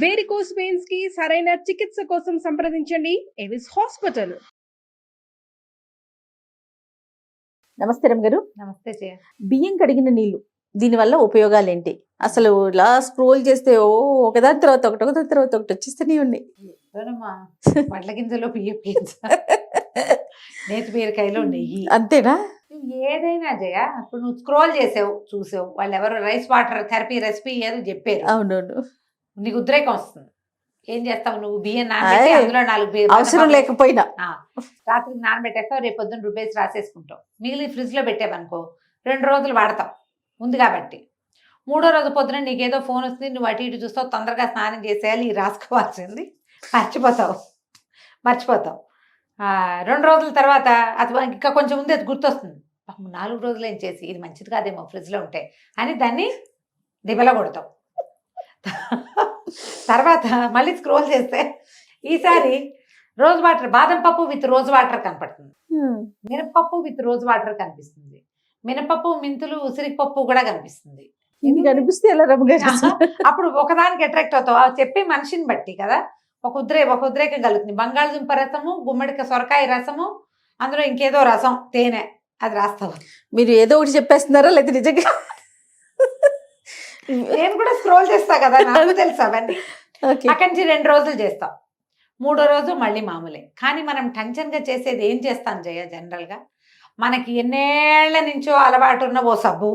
Varicose veins కి సరైన చికిత్స కోసం సంప్రదించండి ఎవిస్ హాస్పిటల్. నమస్తే రమ్ గారు. నమస్తే జయ. బియ్యం కడిగిన నీళ్లు దీనివల్ల ఉపయోగాలు ఏంటి? అసలు ఇలా స్క్రోల్ చేస్తే ఒకదాని తర్వాత ఒకటి వచ్చేస్తూనే ఉన్నాయి. వడ్ల గింజలో బియ్యం గింజ నేతి బీరకాయలో నెయ్యి, అంతేనా? ఏదైనా జయ. ఇప్పుడు నువ్వు స్క్రోల్ చేసావు, చూసావు, వాళ్ళు ఎవరు రైస్ వాటర్ థెరపీ రెసిపీ ఏదో చెప్పారు. అవునవును. నీకు ఉద్రేకం వస్తుంది. ఏం చేస్తావు నువ్వు? బియ్యం నానబెట్టి అందులో 4 అవసరం లేకపోయినా రాత్రికి నానబెట్టేస్తావు, రేపు పొద్దున్న రుబ్బేసి రాసేసుకుంటావు. మిగిలిన ఫ్రిడ్జ్ లో పెట్టావనుకో 2 రోజులు వాడతావు ఉంది కాబట్టి. 3వ రోజు పొద్దున నీకేదో ఫోన్ వస్తుంది, నువ్వు అటు ఇటు చూస్తావు, తొందరగా స్నానం చేసేయాలి, రాసుకోవాల్సింది మర్చిపోతావు. 2 రోజుల తర్వాత అది ఇంకా కొంచెం ఉంది, అది గుర్తొస్తుంది. 4 రోజులు ఏం చేసి ఇది మంచిది కాదేమో ఫ్రిడ్జ్లో ఉంటే అని దాన్ని దిబల కొడతావు. తర్వాత మళ్ళీ స్క్రోల్ చేస్తే ఈసారి రోజ్ వాటర్, బాదం పప్పు విత్ రోజ్ వాటర్ కనపడుతుంది, మినపప్పు విత్ రోజ్ వాటర్ కనిపిస్తుంది, మినపప్పు, మెంతులు, ఉసిరిపప్పు కూడా కనిపిస్తుంది. కనిపిస్తే ఎలా అప్పుడు ఒకదానికి అట్రాక్ట్ అవుతావు. చెప్పి మనిషిని బట్టి కదా ఒక ఉద్రేకం కలుగుతుంది. బంగాళదుంప రసము, గుమ్మడిక సొరకాయ రసము, అందులో ఇంకేదో రసం, తేనె, అది రాస్తావు. మీరు ఏదో ఒకటి చెప్పేస్తున్నారా లేదా నిజంగా? నేను కూడా స్క్రోల్ చేస్తా కదా, నాకు తెలుసు అవన్నీ. అక్కడి నుంచి 2 రోజులు చేస్తాం, 3వ రోజు మళ్ళీ మామూలే. కానీ మనం టెన్షన్గా చేసేది ఏం చేస్తాం జయ? జనరల్గా మనకి ఎన్నేళ్ల నుంచో అలవాటు ఉన్న ఓ సబ్బు,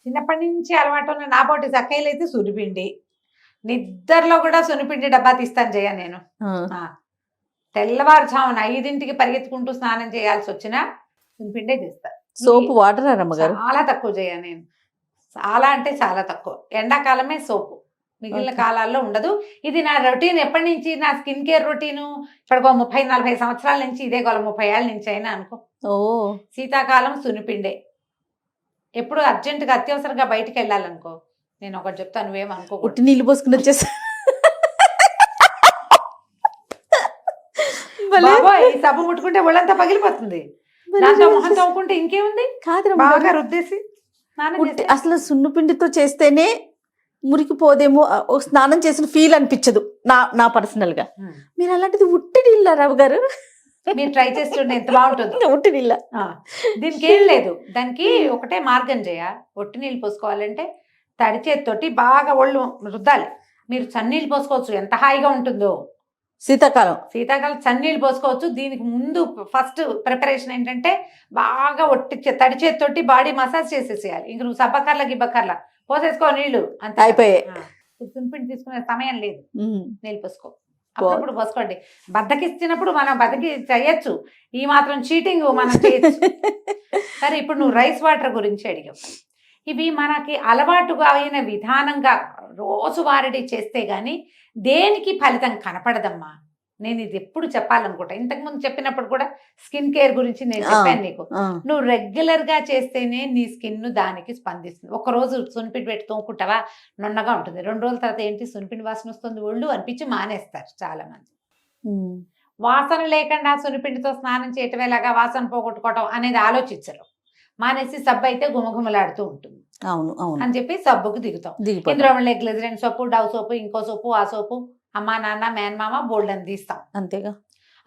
చిన్నప్పటి నుంచి అలవాటు ఉన్న నా పోటీ సక్కయ్యలు అయితే సునిపిండి, నిద్రలో కూడా సునిపిండి డబ్బా తీస్తాను జయ నేను. తెల్లవారుజామున 5ంటికి పరిగెత్తుకుంటూ స్నానం చేయాల్సి వచ్చినా సునిపిండే చేస్తా. సోపు వాటర్ చాలా తక్కువ జయ నేను, చాలా అంటే చాలా తక్కువ. ఎండాకాలమే సోపు, మిగిలిన కాలాల్లో ఉండదు. ఇది నా రొటీన్ ఎప్పటి నుంచి, నా స్కిన్ కేర్ రొటీను. ఇప్పటికో 30-40 సంవత్సరాల నుంచి ఇదే గోల, 30 ఏళ్ళ నుంచి అయినా అనుకో. శీతాకాలం సునిపిండే. ఎప్పుడు అర్జెంటుగా అత్యవసరంగా బయటికి వెళ్ళాలనుకో, నేను ఒకటి చెప్తాను, నువ్వేమనుకో, ఉట్టి నీళ్ళు పోసుకుని వచ్చేసా ఈ సబ్బు ముట్టుకుంటే ఒళ్ళంతా పగిలిపోతుంది. దాంతో మొహం తవ్వుకుంటే ఇంకేముంది, కాదు బాగా రుద్దేసి. అసలు సున్నుపిండితో చేస్తేనే మురికిపోదేమో, స్నానం చేసిన ఫీల్ అనిపించదు నా పర్సనల్ గా. మీరు అలాంటిది ఉట్టి నీళ్ళ రావు గారు, మీరు ట్రై చేసి చూడండి ఎంత బాగుంటుంది. ఉట్టి నీళ్ళ దీనికి ఏం లేదు, దానికి ఒకటే మార్గం చేయ. ఒట్టి నీళ్ళు పోసుకోవాలంటే తడి చేతితోటి బాగా ఒళ్ళు రుద్దాలి. మీరు చన్నీళ్ళు పోసుకోవచ్చు, ఎంత హాయిగా ఉంటుందో. శీతాకాలం చన్నీళ్ళు పోసుకోవచ్చు. దీనికి ముందు ఫస్ట్ ప్రిపరేషన్ ఏంటంటే బాగా తడి చేతితోటి బాడీ మసాజ్ చేసేసేయాలి. ఇంక నువ్వు సబ్బకర్ల గిబ్బకర్ల పోసేసుకో నీళ్లు, అంతే అయిపోయాయి. సున్నిపిండి తీసుకునే సమయం లేదు, నీళ్ళు పోసుకో. అప్పుడప్పుడు పోసుకోండి. బద్దకిచ్చినప్పుడు మనం బద్దకి చేయొచ్చు, ఈ మాత్రం చీటింగ్ మనం చేయొచ్చు. సరే, ఇప్పుడు నువ్వు రైస్ వాటర్ గురించి అడిగావు. ఇవి మనకి అలవాటుగా అయిన విధానంగా రోజువారీ చేస్తే గానీ దేనికి ఫలితం కనపడదమ్మా. నేను ఇది ఎప్పుడు చెప్పాలనుకుంటా. ఇంతకుముందు చెప్పినప్పుడు కూడా స్కిన్ కేర్ గురించి నేను చెప్పాను నీకు. నువ్వు రెగ్యులర్ గా చేస్తేనే నీ స్కిన్ దానికి స్పందిస్తుంది. ఒకరోజు సునిపిండి పెట్టి తోముకుంటావా, నున్నగా ఉంటుంది. 2 రోజుల తర్వాత ఏంటి, సునిపిండి వాసన వస్తుంది ఒళ్ళు అనిపించి మానేస్తారు చాలా మంది. వాసన లేకుండా సునిపిండితో స్నానం చేయటం ఎలాగా, వాసన పోగొట్టుకోవటం అనేది ఆలోచించరు. మానేసి సబ్బు అయితే గుమగుమలాడుతూ ఉంటుంది అని చెప్పి సబ్బుకు దిగుతాం. ఇందులో గ్లిజరిన్ సోపు, డవ్ సోపు, ఇంకో సోపు, ఆ సోపు, అమ్మ నాన్న మేనమామ బోల్డ్ అని తీస్తాం. అంతేగా,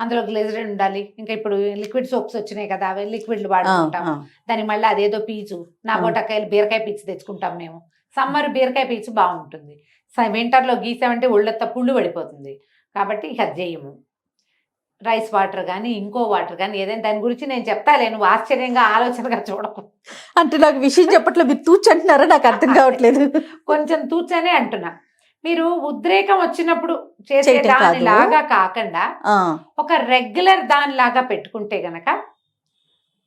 అందులో గ్లిజరిన్ ఉండాలి. ఇంకా ఇప్పుడు లిక్విడ్ సోప్స్ వచ్చినాయి కదా, అవి లిక్విడ్లు వాడుకుంటాం. దానికి మళ్ళీ అదేదో పీచు, నా బోటకాయలు బీరకాయ పీచు తెచ్చుకుంటాం మేము. సమ్మర్ బీరకాయ పీచు బాగుంటుంది, వింటర్లో గీసామంటే ఒళ్ళంతా పుళ్ళు పడిపోతుంది. కాబట్టి ఇక అది చేయము. రైస్ వాటర్ కానీ ఇంకో వాటర్ కానీ ఏదైనా దాని గురించి నేను చెప్తాలే, నువ్వు ఆశ్చర్యంగా ఆలోచనగా చూడకు. అంటే నాకు విషయం చెప్పట్లేదు, మీరు తూచి అంటున్నారా, నాకు అర్థం కావట్లేదు. కొంచెం తూచనే అంటున్నా. మీరు ఉద్రేకం వచ్చినప్పుడు చేసే దానిలాగా కాకుండా ఒక రెగ్యులర్ దానిలాగా పెట్టుకుంటే గనక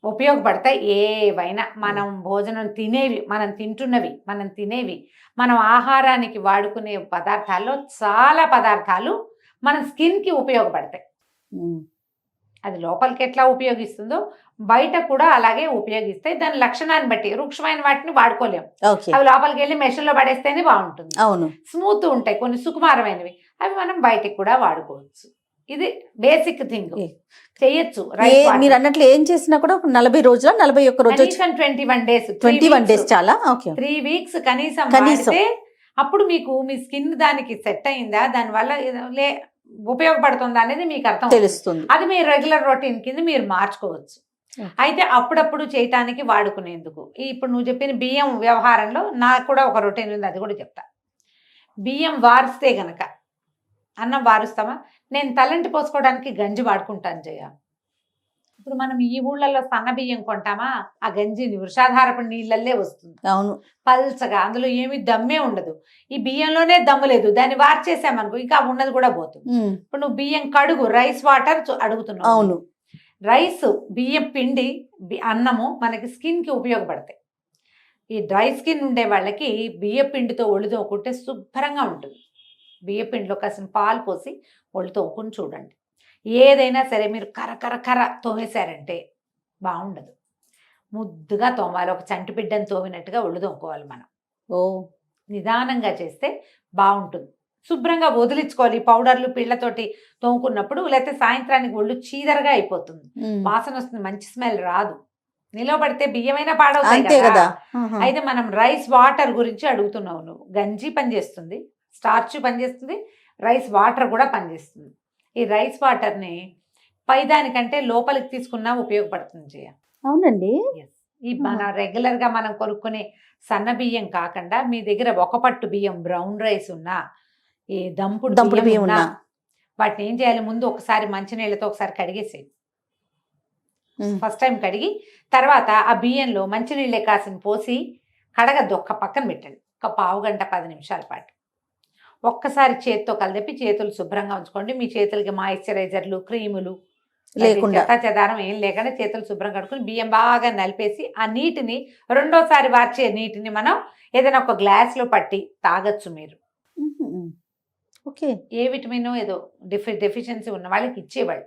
ఉపయోగపడతాయి. ఏవైనా మనం భోజనం తినేవి, మనం తినేవి, మనం ఆహారానికి వాడుకునే పదార్థాల్లో చాలా పదార్థాలు మన స్కిన్కి ఉపయోగపడతాయి. అది లోపలికి ఎట్లా ఉపయోగిస్తుందో బయట కూడా అలాగే ఉపయోగిస్తాయి. దాని లక్షణాన్ని బట్టి వృక్షమైన వాటిని వాడుకోలేము. అవి లోపలికి వెళ్ళి మెషిన్ లో పడేస్తేనే బాగుంటుంది. స్మూత్ ఉంటాయి కొన్ని, సుకుమారమైనవి అవి మనం బయటకు కూడా వాడుకోవచ్చు. ఇది బేసిక్ థింగ్ చేయొచ్చు. మీరు అన్నట్లు ఏం చేసినా కూడా 40 రోజుల 41 రోజులు 21 days 21 days చాలా 3 weeks కనీసం అప్పుడు మీకు మీ స్కిన్ దానికి సెట్ అయిందా, దానివల్ల ఉపయోగపడుతుందా అనేది మీకు అర్థం తెలుస్తుంది. అది మీ రెగ్యులర్ రొటీన్ కింద మీరు మార్చుకోవచ్చు. అయితే అప్పుడప్పుడు చేయటానికి వాడుకునేందుకు ఇప్పుడు నువ్వు చెప్పిన బియ్యం వ్యవహారంలో నాకు కూడా ఒక రొటీన్ ఉంది, అది కూడా చెప్తా. బియ్యం వారిస్తే గనక అన్నం వారుస్తామా, నేను తలంటి పోసుకోవడానికి గంజి వాడుకుంటాను జయ. ఇప్పుడు మనం ఈ ఊళ్ళల్లో సన్న బియ్యం కొంటామా, ఆ గంజి వృషాధారపు నీళ్ళల్లే వస్తుంది. అవును, పల్చగా, అందులో ఏమి దమ్మే ఉండదు. ఈ బియ్యంలోనే దమ్ము లేదు, దాన్ని వార్చేసామనుకో ఇంకా ఉన్నది కూడా పోతుంది. ఇప్పుడు నువ్వు బియ్యం కడుగు, రైస్ వాటర్ అడుగుతున్నావు. అవును, రైస్, బియ్యం పిండి, అన్నము మనకి స్కిన్కి ఉపయోగపడతాయి. ఈ డ్రై స్కిన్ ఉండే వాళ్ళకి బియ్య పిండితో ఒళ్ళు తోముకుంటే శుభ్రంగా ఉంటుంది. బియ్య పిండిలో కాసిన పాలు పోసి ఒళ్ళు తోముకుని చూడండి. ఏదైనా సరే మీరు కర తోమేశారంటే బాగుండదు. ముద్దుగా తోమాలి, ఒక చంటి బిడ్డను తోమినట్టుగా ఒళ్ళు తోముకోవాలి మనం. నిదానంగా చేస్తే బాగుంటుంది. శుభ్రంగా వదిలించుకోవాలి. పౌడర్లు పిళ్ళతోటి తోముకున్నప్పుడు, లేకపోతే సాయంత్రానికి ఒళ్ళు చీదరగా అయిపోతుంది, వాసన వస్తుంది, మంచి స్మెల్ రాదు. నిలబడితే బియ్యమైనా పాడవుతాయి కదా. అయితే మనం రైస్ వాటర్ గురించి అడుగుతున్నావు నువ్వు. గంజి పనిచేస్తుంది, స్టార్చ్ పనిచేస్తుంది, రైస్ వాటర్ కూడా పనిచేస్తుంది. ఈ రైస్ వాటర్ని పైదానికంటే లోపలికి తీసుకున్నా ఉపయోగపడుతుంది జయ. అవునండి. ఈ మన రెగ్యులర్గా మనం కొనుక్కునే సన్న బియ్యం కాకుండా మీ దగ్గర ఒక పట్టు బియ్యం, బ్రౌన్ రైస్ ఉన్నా, ఈ దంపుడు బియ్యం ఉన్నా, వాటిని ఏం చేయాలి, ముందు ఒకసారి మంచినీళ్ళతో ఒకసారి కడిగేసేది. ఫస్ట్ టైం కడిగి తర్వాత ఆ బియ్యంలో మంచినీళ్ళే కాసిన పోసి కడగద్దు, ఒక్క పక్కన పెట్టండి. ఒక పావు గంట 10 నిమిషాల పాటు ఒక్కసారి చేతితో కలిపి చేతులు శుభ్రంగా ఉంచుకోండి. మీ చేతులకి మాయిశ్చరైజర్లు, క్రీములు లేకుండా, చెదారం ఏం లేకుండా చేతులు శుభ్రం కడుక్కుని బియ్యం బాగా నలిపేసి ఆ నీటిని, రెండోసారి వార్చే నీటిని మనం ఏదైనా ఒక గ్లాస్లో పట్టి తాగొచ్చు మీరు. ఓకే. ఏ విటమిన్ ఏదో డెఫిషియన్సీ ఉన్న వాళ్ళకి ఇచ్చేవాళ్ళు,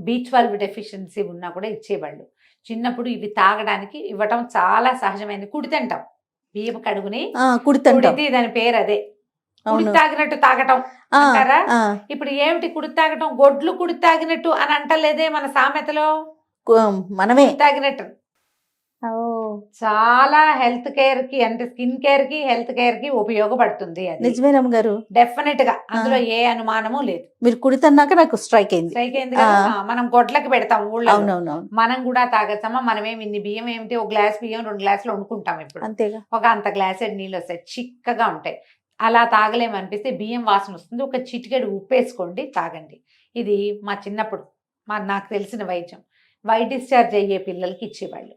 B12 డెఫిషియన్సీ ఉన్నా కూడా ఇచ్చేవాళ్ళు. చిన్నప్పుడు ఇవి తాగడానికి ఇవ్వటం చాలా సహజమైనది. కుడితింటాం, బియ్యపు కడుగుని కుడితి, దాని పేరు అదే. కుడి తాగినట్టు తాగటం అంటారా? ఇప్పుడు ఏమిటి కుడి తాగటం? గొడ్లు కుడి తాగినట్టు అని అంటలేదే మన సామెతలో, మనమే తాగినట్టు. చాలా హెల్త్ కేర్ కి, అంటే స్కిన్ కేర్ కి, హెల్త్ కేర్ కి ఉపయోగపడుతుంది. నిజమే రమ్మగారు, డెఫినెట్ గా, అందులో ఏ అనుమానము లేదు. మీరు కుడితన్నాక నాకు స్ట్రైక్ అయింది. కదా. మనం గొడ్లకి పెడతాం ఊళ్ళో, మనం కూడా తాగచ్చమ్మా. మనమేమి ఇన్ని బియ్యం ఏమిటి, ఒక గ్లాస్ బియ్యం 2 గ్లాసులు వండుకుంటాం. ఇప్పుడు అంతేగా, ఒక అంత గ్లాస్ నీళ్ళు వస్తాయి, చిక్కగా ఉంటాయి. అలా తాగలేమనిపిస్తే బియ్యం వాసన వస్తుంది, ఒక చిటికెడు ఉప్పేసుకోండి, తాగండి. ఇది మా చిన్నప్పుడు నాకు తెలిసిన వైద్యం. వైట్ డిశ్చార్జ్ అయ్యే పిల్లలకి ఇచ్చేవాళ్ళు.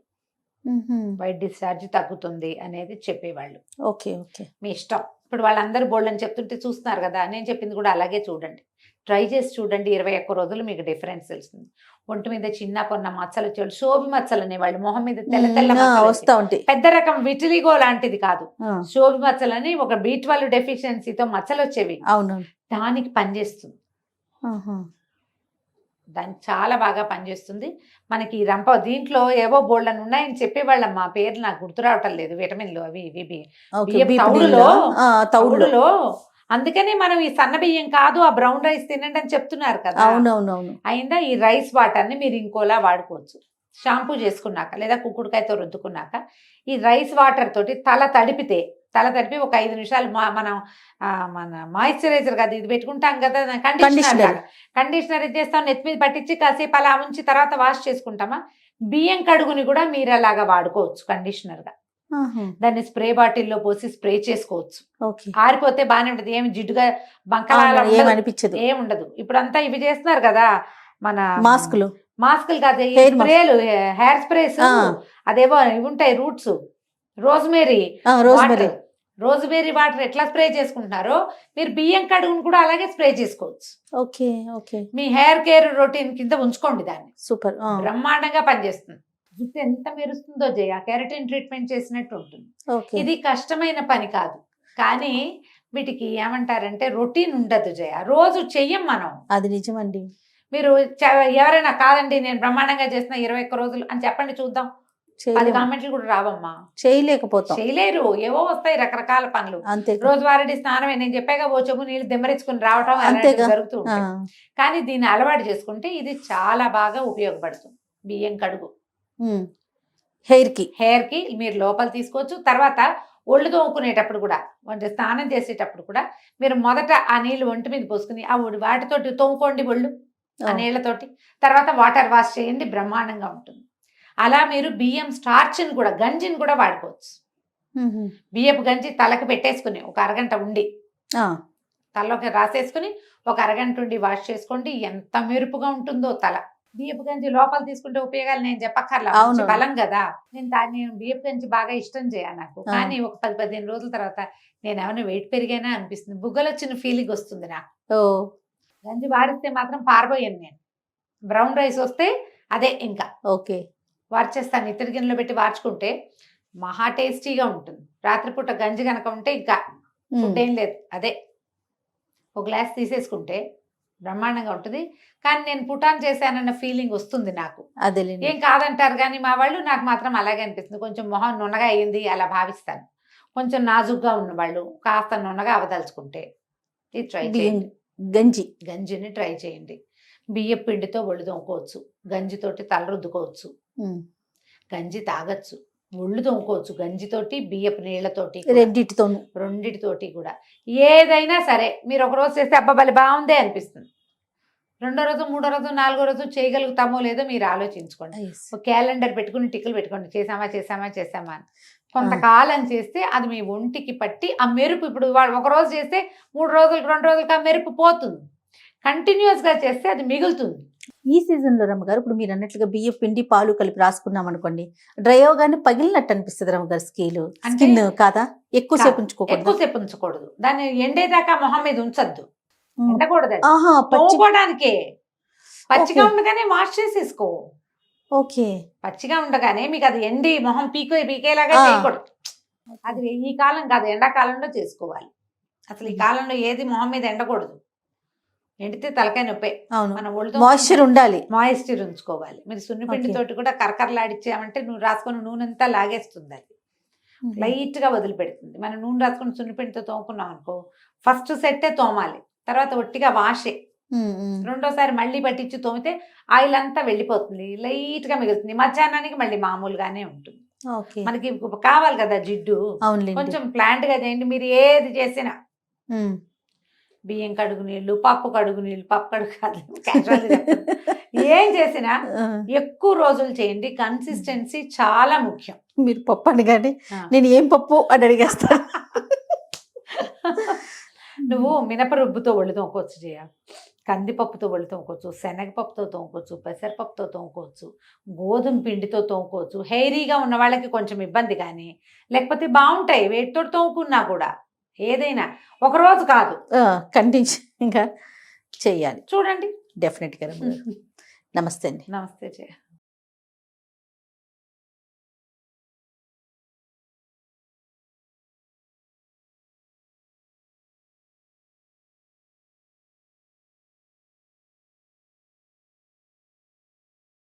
వైట్ డిశ్చార్జ్ తగ్గుతుంది అనేది చెప్పేవాళ్ళు. ఓకే ఓకే, మీ ఇష్టం. ఇప్పుడు వాళ్ళందరూ బోల్డని చెప్తుంటే చూస్తున్నారు కదా, నేను చెప్పింది కూడా అలాగే చూడండి, ట్రై చేసి చూడండి. 21 రోజులు మీకు డిఫరెన్స్ తెలుస్తుంది. ఒంటి మీద చిన్న పొన్న మచ్చలు వచ్చేవాళ్ళు, శోభి మచ్చలు అనేవాళ్ళు, మొహం మీద తెల్ల తెల్ల వస్తూ ఉంటాయి. పెద్ద రకం విటిలిగో లాంటిది కాదు, శోభి మచ్చలు అని, ఒక B12 డెఫిషియన్సీతో మచ్చలు వచ్చేవి. అవును, దానికి పనిచేస్తుంది. దానికి చాలా బాగా పనిచేస్తుంది. మనకి రంప దీంట్లో ఏవో బోల్డని ఉన్నాయని చెప్పేవాళ్ళం, మా పేర్లు నాకు గుర్తు రావటం లేదు. విటమిన్లు అవి ఇవి తౌడులో. అందుకని మనం ఈ సన్న బియ్యం కాదు, ఆ బ్రౌన్ రైస్ తినండి అని చెప్తున్నారు కదా. అవునవునవును. అయిందా? ఈ రైస్ వాటర్ని మీరు ఇంకోలా వాడుకోవచ్చు. షాంపూ చేసుకున్నాక లేదా కుక్కుడుకాయతో రుద్దుకున్నాక ఈ రైస్ వాటర్ తోటి తల తడిపి ఒక 5 నిమిషాలు మనం మన మాయిశ్చరైజర్ కదా ఇది పెట్టుకుంటాం కదా, కండిషనర్ ఇది చేస్తాం, నెత్తి మీద పట్టించి కాసేపు అలా ఉంచి తర్వాత వాష్ చేసుకుంటామా. బియ్యం కడుగుని కూడా మీరు అలాగా వాడుకోవచ్చు కండిషనర్ గా. దాన్ని స్ప్రే బాటిల్లో పోసి స్ప్రే చేసుకోవచ్చు. ఆరిపోతే బాగానే ఉంటుంది, ఏమి జిడ్డుగా బంకలా అనిపించదు, ఏముండదు. ఇప్పుడు అంతా ఇవి చేస్తున్నారు కదా, మన మాస్కులు కాదు, స్ప్రేలు, హెయిర్ స్ప్రేస్, అదేవో ఇవి ఉంటాయి, రూట్స్, రోజ్మేరీ వాటర్ ఎట్లా స్ప్రే చేసుకుంటున్నారో మీరు బియ్యం కడుగును కూడా అలాగే స్ప్రే చేసుకోవచ్చు. ఓకే ఓకే, మీ హెయిర్ కేర్ రొటీన్ కింద ఉంచుకోండి దాన్ని. సూపర్, బ్రహ్మాండంగా పనిచేస్తుంది. జుట్టు ఎంత మెరుస్తుందో జయ, కెరటిన్ ట్రీట్మెంట్ చేసినట్టు ఉంటుంది. ఇది కష్టమైన పని కాదు, కానీ వీటికి ఏమంటారంటే రొటీన్ ఉండదు జయ, రోజు చెయ్యం మనం. అది నిజమండి. మీరు ఎవరైనా కాదండి నేను బ్రహ్మాండంగా చేసిన 21 రోజులు అని చెప్పండి చూద్దాం, 10 కామెంట్లు కూడా రావమ్మా. చేయలేరు, ఏవో వస్తాయి రకరకాల పనులు. రోజువారీ స్నానమే, నేను చెప్పాక ఓ చెంబు నీళ్ళు దెమ్మరించుకుని రావటం జరుగుతూ ఉంటాయి. కానీ దీన్ని అలవాటు చేసుకుంటే ఇది చాలా బాగా ఉపయోగపడుతుంది. బియ్యం కడుగు హెయిర్ కి మీరు లోపల తీసుకోవచ్చు. తర్వాత ఒళ్ళు తోముకునేటప్పుడు కూడా, అంటే స్నానం చేసేటప్పుడు కూడా మీరు మొదట ఆ నీళ్లు ఒంటి మీద పోసుకుని ఆ వాటితోటి తోముకోండి ఒళ్ళు, ఆ నీళ్లతోటి. తర్వాత వాటర్ వాష్ చేయండి, బ్రహ్మాండంగా ఉంటుంది. అలా మీరు బియ్యం స్టార్చ్ని కూడా, గంజిని కూడా వాడుకోవచ్చు. బియ్యపు గంజి తలకు పెట్టేసుకుని ఒక అరగంట ఉండి తలలోకి రాసేసుకుని ఒక అరగంట ఉండి వాష్ చేసుకోండి. ఎంత మెరుపుగా ఉంటుందో తల. బియ్యపు గంజి లోపల తీసుకుంటే ఉపయోగాలు నేను చెప్పక్కర్లా, మంచి బలం కదా. నేను బియ్యపు గంజి బాగా ఇష్టం చేయాలి నాకు. కానీ ఒక 10-15 రోజుల తర్వాత నేను ఏమైనా వెయిట్ పెరిగానా అనిపిస్తుంది, బుగ్గలు వచ్చిన ఫీలింగ్ వస్తుంది నాకు. గంజి వారిస్తే మాత్రం పారబోయాను నేను. బ్రౌన్ రైస్ వస్తే అదే ఇంకా ఓకే వార్చేస్తాను. ఇతర గిన్నెలో పెట్టి వార్చుకుంటే మహా టేస్టీగా ఉంటుంది. రాత్రిపూట గంజి కనుక ఉంటే ఇంకా ఫుడ్ ఏం లేదు, అదే ఒక గ్లాస్ తీసేసుకుంటే బ్రహ్మాండంగా ఉంటుంది. కానీ నేను పుటాన్ చేశానన్న ఫీలింగ్ వస్తుంది నాకు. అదే ఏం కాదంటారు కానీ మా వాళ్ళు, నాకు మాత్రం అలాగే అనిపిస్తుంది. కొంచెం మొహం నున్నగా అయ్యింది అలా భావిస్తాను. కొంచెం నాజుగ్గా ఉన్నవాళ్ళు కాస్త నున్నగా అవదలుచుకుంటే ఇది ట్రై చేయండి. గంజిని ట్రై చేయండి. బియ్య పిండితో ఒళ్ళు తోముకోవచ్చు, గంజితోటి తల రుద్దుకోవచ్చు, గంజి తాగొచ్చు, ఒళ్ళు తోముకోవచ్చు గంజితోటి, బియ్యపు నీళ్లతోటి, రెండిటితోటి కూడా. ఏదైనా సరే మీరు ఒక రోజు చేస్తే అబ్బాబలి బాగుందే అనిపిస్తుంది. రెండో రోజు, మూడో రోజు, నాలుగో రోజు చేయగలుగుతామో లేదో మీరు ఆలోచించుకోండి. ఒక క్యాలెండర్ పెట్టుకుని టిక్కులు పెట్టుకోండి, చేసామా అని. కొంతకాలం చేస్తే అది మీ ఒంటికి పట్టి ఆ మెరుపు, ఇప్పుడు ఒక రోజు చేస్తే 3 రోజులకు 2 రోజులకు ఆ మెరుపు పోతుంది. కంటిన్యూస్ గా చేస్తే అది మిగులుతుంది. ఈ సీజన్ లో రమ్మగారు ఇప్పుడు మీరు అన్నట్లుగా బియ్య పిండి పాలు కలిపి రాసుకున్నాం అనుకోండి, డ్రై అవగానే పగిలినట్టు అనిపిస్తుంది రమ్మగారు. స్కిన్ కాదా, ఎక్కువసేపు ఉంచకూడదు. దాన్ని ఎండేదాకా మొహం మీద ఉంచద్దు, ఎండకూడదు. తోముకోవడానికే పచ్చిగా ఉండగానే వాష్ చేసేసుకో. ఓకే, పచ్చిగా ఉండగానే మీకు అది ఎండి మొహం పీకేలాగా చేయకూడదు. అది ఈ కాలం కాదు, ఎండాకాలంలో చేసుకోవాలి. అసలు ఈ కాలంలో ఏది మొహం మీద ఎండకూడదు. ఎండితే తలకాయ నొప్పే. మన ఒళ్ళతో మాయిశ్చర్ ఉండాలి, మాయిశ్చర్ ఉంచుకోవాలి. మీరు సున్నిపిండితోటి కూడా కరకరలాడిచ్చామంటే నువ్వు రాసుకున్న నూనె అంతా లాగేస్తుంది, అది లైట్ గా వదిలిపెడుతుంది. మనం నూనె రాసుకుని సున్నిపిండితో తోముకున్నాం అనుకో, ఫస్ట్ సెట్టే తోమాలి, తర్వాత ఒట్టిగా వాషే. రెండోసారి మళ్ళీ పట్టించి తోమితే ఆయిల్ అంతా వెళ్ళిపోతుంది, లైట్ గా మిగులుతుంది. మధ్యాహ్నానికి మళ్ళీ మామూలుగానే ఉంటుంది. మనకి కావాలి కదా జిడ్డు, కొంచెం ప్లాంట్ గా చేయండి. మీరు ఏది చేసినా, బియ్యం కడుగు నీళ్ళు, పప్పు కడుగు నీళ్ళు, పప్పు కడుగు కాదు, ఏం చేసినా ఎక్కువ రోజులు చేయండి. కన్సిస్టెన్సీ చాలా ముఖ్యం. మీరు పప్పు అనగానే నేను ఏం పప్పు అని అడిగేస్తా. నువ్వు మినపరుబ్బుతో ఒళ్ళు తోముకోవచ్చు, కందిపప్పుతో ఒళ్ళు తోముకోవచ్చు, శనగపప్పుతో తోముకోవచ్చు, పెసరపప్పుతో తోముకోవచ్చు, గోధుమ పిండితో తోముకోవచ్చు. హెయిరీగా ఉన్న వాళ్ళకి కొంచెం ఇబ్బంది, కానీ లేకపోతే బాగుంటాయి వేటితో తోముకున్నా కూడా. ఏదైనా ఒక రోజు కాదు, కంటిన్యూగా చెయ్యాలి. చూడండి, డెఫినెట్గా. నమస్తే అండి. నమస్తే జయ.